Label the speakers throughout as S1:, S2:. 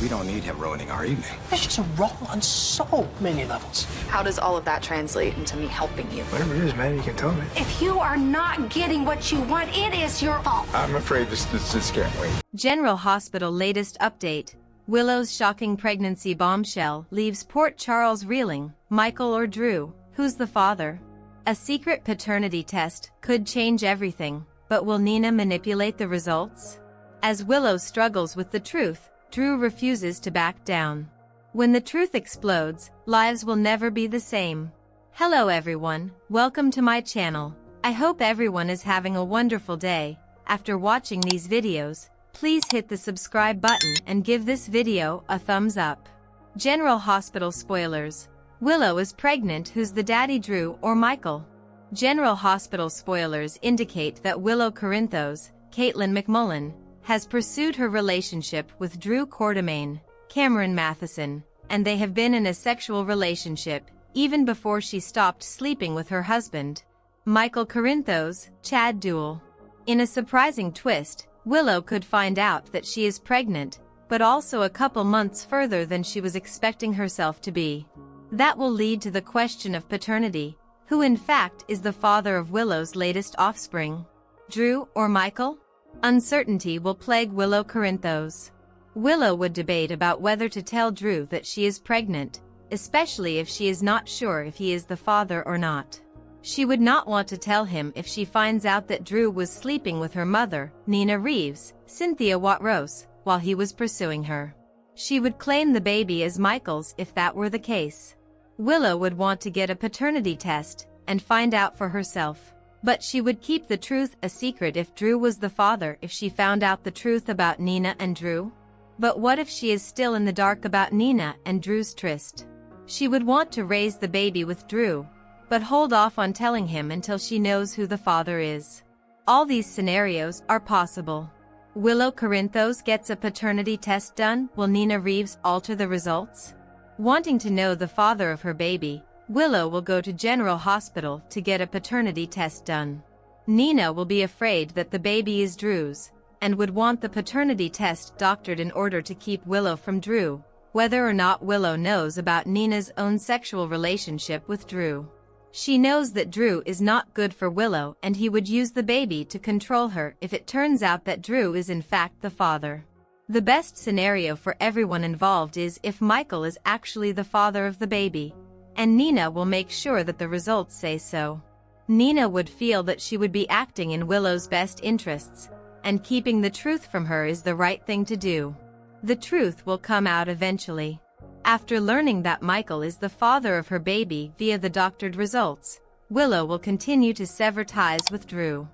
S1: We don't need him ruining our evening.
S2: It's just wrong on so many levels.
S3: How does all of that translate into me helping you?
S4: Whatever it is, man, you can tell me.
S5: If you are not getting what you want, it is your fault.
S4: I'm afraid this can't wait.
S6: General Hospital latest update. Willow's shocking pregnancy bombshell leaves Port Charles reeling. Michael or Drew, who's the father? A secret paternity test could change everything, but will Nina manipulate the results? As Willow struggles with the truth, Drew refuses to back down. When the truth explodes, lives will never be the same. Hello everyone, welcome to my channel. I hope everyone is having a wonderful day. After watching these videos, please hit the subscribe button and give this video a thumbs up. General Hospital spoilers. Willow is pregnant. Who's the daddy, Drew or Michael? General Hospital spoilers indicate that Willow Corinthos, Caitlin McMullen, has pursued her relationship with Drew Quartermaine, Cameron Matheson, and they have been in a sexual relationship even before she stopped sleeping with her husband, Michael Corinthos, Chad Duell. In a surprising twist, Willow could find out that she is pregnant, but also a couple months further than she was expecting herself to be. That will lead to the question of paternity. Who in fact is the father of Willow's latest offspring? Drew or Michael? Uncertainty will plague Willow Corinthos. Willow would debate about whether to tell Drew that she is pregnant, especially if she is not sure if he is the father or not. She would not want to tell him if she finds out that Drew was sleeping with her mother, Nina Reeves, Cynthia Watrose, while he was pursuing her. She would claim the baby as Michael's if that were the case. Willow would want to get a paternity test and find out for herself. But she would keep the truth a secret if Drew was the father if she found out the truth about Nina and Drew. But what if she is still in the dark about Nina and Drew's tryst? She would want to raise the baby with Drew, but hold off on telling him until she knows who the father is. All these scenarios are possible. Willow Corinthos gets a paternity test done. Will Nina Reeves alter the results? Wanting to know the father of her baby, Willow will go to General Hospital to get a paternity test done. Nina will be afraid that the baby is Drew's, and would want the paternity test doctored in order to keep Willow from Drew, whether or not Willow knows about Nina's own sexual relationship with Drew. She knows that Drew is not good for Willow and he would use the baby to control her if it turns out that Drew is in fact the father. The best scenario for everyone involved is if Michael is actually the father of the baby, and Nina will make sure that the results say so. Nina would feel that she would be acting in Willow's best interests, and keeping the truth from her is the right thing to do. The truth will come out eventually. After learning that Michael is the father of her baby via the doctored results, Willow will continue to sever ties with Drew.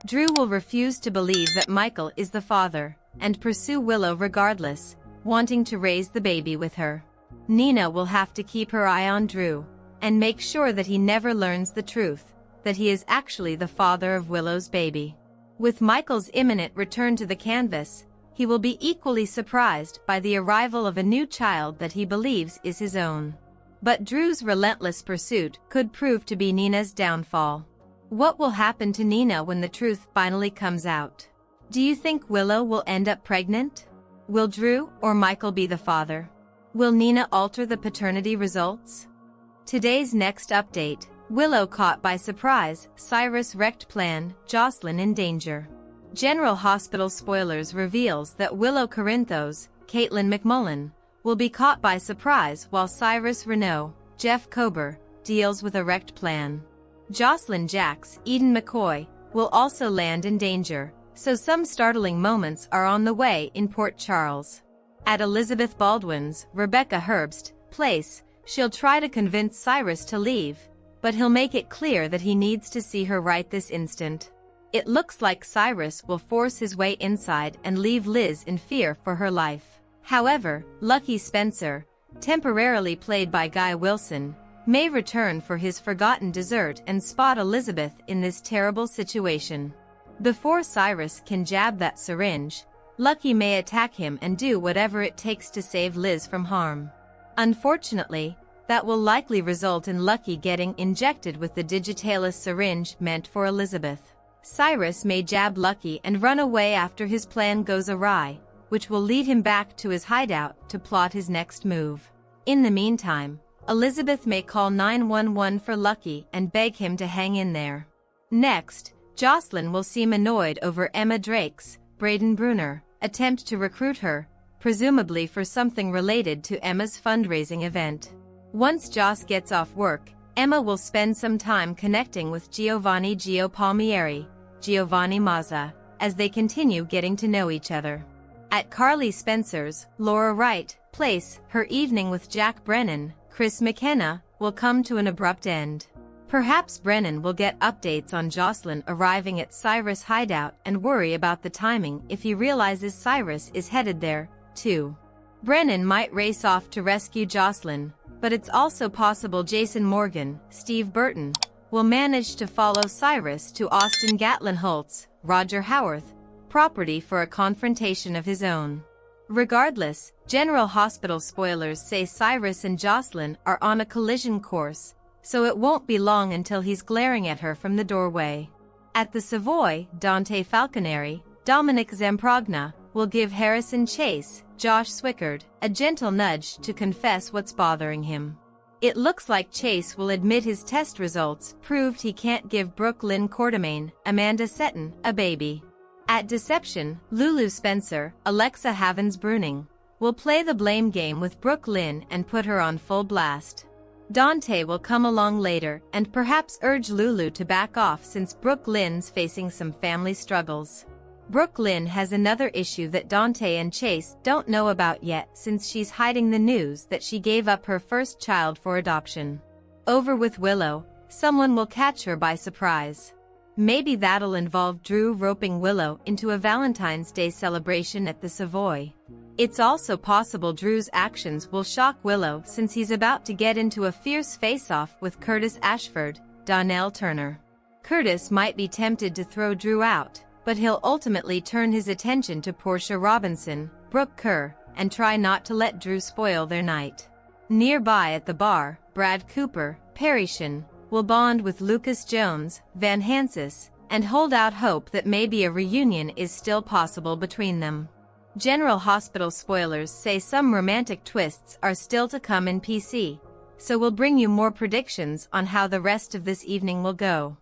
S6: Drew will refuse to believe that Michael is the father, and pursue Willow regardless, wanting to raise the baby with her. Nina will have to keep her eye on Drew, and make sure that he never learns the truth, that he is actually the father of Willow's baby. With Michael's imminent return to the canvas, he will be equally surprised by the arrival of a new child that he believes is his own. But Drew's relentless pursuit could prove to be Nina's downfall. What will happen to Nina when the truth finally comes out? Do you think Willow will end up pregnant? Will Drew or Michael be the father? Will Nina alter the paternity results? Today's next update. Willow caught by surprise, Cyrus wrecked plan, Josslyn in danger. General Hospital spoilers reveals that Willow Corinthos, Caitlin McMullen, will be caught by surprise while Cyrus Renault, Jeff Kober, deals with a wrecked plan. Josslyn Jax, Eden McCoy, will also land in danger, so some startling moments are on the way in Port Charles. At Elizabeth Baldwin's, Rebecca Herbst, place, she'll try to convince Cyrus to leave, but he'll make it clear that he needs to see her right this instant. It looks like Cyrus will force his way inside and leave Liz in fear for her life. However, Lucky Spencer, temporarily played by Guy Wilson, may return for his forgotten dessert and spot Elizabeth in this terrible situation. Before Cyrus can jab that syringe, Lucky may attack him and do whatever it takes to save Liz from harm. Unfortunately, that will likely result in Lucky getting injected with the digitalis syringe meant for Elizabeth. Cyrus may jab Lucky and run away after his plan goes awry, which will lead him back to his hideout to plot his next move. In the meantime, Elizabeth may call 911 for Lucky and beg him to hang in there. Next, Josslyn will seem annoyed over Emma Drake's, Braden Bruner, attempt to recruit her, presumably for something related to Emma's fundraising event. Once Joss gets off work, Emma will spend some time connecting with Giovanni Palmieri, Giovanni Mazza, as they continue getting to know each other. At Carly Spencer's, Laura Wright, place, her evening with Jack Brennan, Chris McKenna, will come to an abrupt end. Perhaps Brennan will get updates on Josslyn arriving at Cyrus' hideout and worry about the timing if he realizes Cyrus is headed there, too. Brennan might race off to rescue Josslyn, but it's also possible Jason Morgan, Steve Burton, will manage to follow Cyrus to Austin Gatlin Holt's, Roger Howarth, property for a confrontation of his own. Regardless, General Hospital spoilers say Cyrus and Josslyn are on a collision course, so it won't be long until he's glaring at her from the doorway. At the Savoy, Dante Falconeri, Dominic Zamprogna, will give Harrison Chase, Josh Swickard, a gentle nudge to confess what's bothering him. It looks like Chase will admit his test results proved he can't give Brooke Lynn Quartermaine, Amanda Setton, a baby. At Deception, Lulu Spencer, Alexa Havens-Bruning, will play the blame game with Brooke Lynn and put her on full blast. Dante will come along later and perhaps urge Lulu to back off since Brooke Lynn's facing some family struggles. Brooke Lynn has another issue that Dante and Chase don't know about yet since she's hiding the news that she gave up her first child for adoption. Over with Willow, someone will catch her by surprise. Maybe that'll involve Drew roping Willow into a Valentine's Day celebration at the Savoy. It's also possible Drew's actions will shock Willow since he's about to get into a fierce face-off with Curtis Ashford, Donnell Turner. Curtis might be tempted to throw Drew out, but he'll ultimately turn his attention to Portia Robinson, Brooke Kerr, and try not to let Drew spoil their night. Nearby at the bar, Brad Cooper, Perry Shin, will bond with Lucas Jones, Van Hansis, and hold out hope that maybe a reunion is still possible between them. General Hospital spoilers say some romantic twists are still to come in PC, so we'll bring you more predictions on how the rest of this evening will go.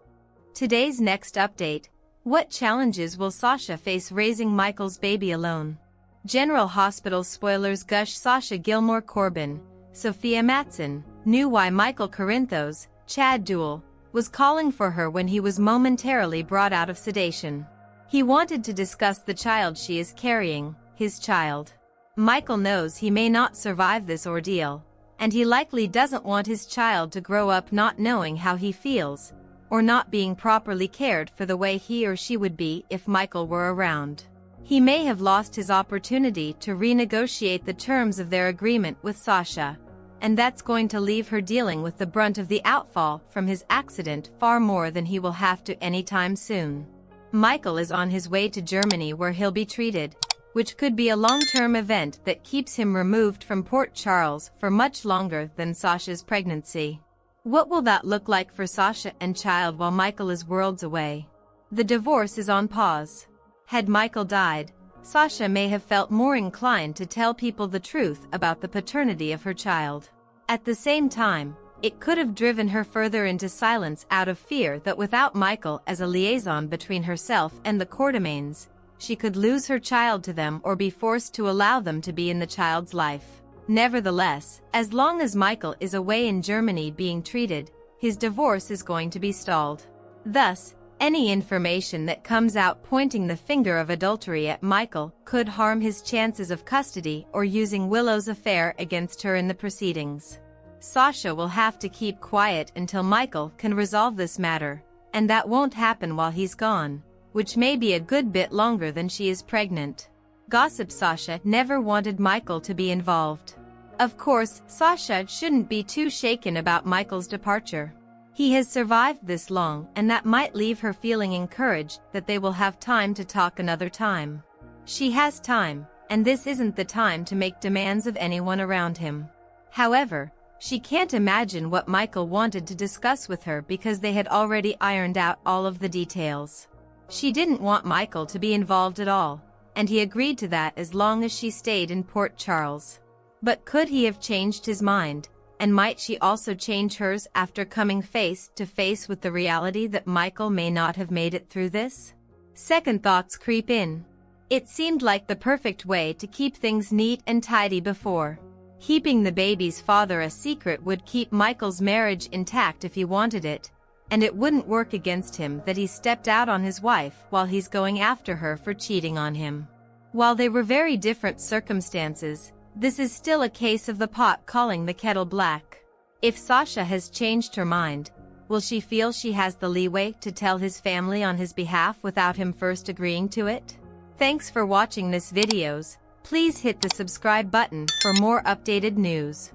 S6: Today's next update: what challenges will Sasha face raising Michael's baby alone? General Hospital spoilers gush Sasha Gilmore Corbin, Sophia Matson, knew why Michael Corinthos, Chad Duell, was calling for her when he was momentarily brought out of sedation. He wanted to discuss the child she is carrying, his child. Michael knows he may not survive this ordeal, and he likely doesn't want his child to grow up not knowing how he feels, or not being properly cared for the way he or she would be if Michael were around. He may have lost his opportunity to renegotiate the terms of their agreement with Sasha, and that's going to leave her dealing with the brunt of the outfall from his accident far more than he will have to anytime soon. Michael is on his way to Germany where he'll be treated, which could be a long-term event that keeps him removed from Port Charles for much longer than Sasha's pregnancy. What will that look like for Sasha and child while Michael is worlds away? The divorce is on pause. Had Michael died, Sasha may have felt more inclined to tell people the truth about the paternity of her child. At the same time, it could have driven her further into silence out of fear that without Michael as a liaison between herself and the Quartermaines, she could lose her child to them or be forced to allow them to be in the child's life. Nevertheless, as long as Michael is away in Germany being treated, his divorce is going to be stalled. Thus, any information that comes out pointing the finger of adultery at Michael could harm his chances of custody or using Willow's affair against her in the proceedings. Sasha will have to keep quiet until Michael can resolve this matter, and that won't happen while he's gone, which may be a good bit longer than she is pregnant. Gossip: Sasha never wanted Michael to be involved. Of course, Sasha shouldn't be too shaken about Michael's departure. He has survived this long, and that might leave her feeling encouraged that they will have time to talk another time. She has time, and this isn't the time to make demands of anyone around him. However, she can't imagine what Michael wanted to discuss with her because they had already ironed out all of the details. She didn't want Michael to be involved at all, and he agreed to that as long as she stayed in Port Charles. But could he have changed his mind, and might she also change hers after coming face to face with the reality that Michael may not have made it through this? Second thoughts creep in. It seemed like the perfect way to keep things neat and tidy before. Keeping the baby's father a secret would keep Michael's marriage intact if he wanted it, and it wouldn't work against him that he stepped out on his wife while he's going after her for cheating on him. While they were very different circumstances, this is still a case of the pot calling the kettle black. If Sasha has changed her mind, will she feel she has the leeway to tell his family on his behalf without him first agreeing to it? Thanks for watching this videos. Please hit the subscribe button for more updated news.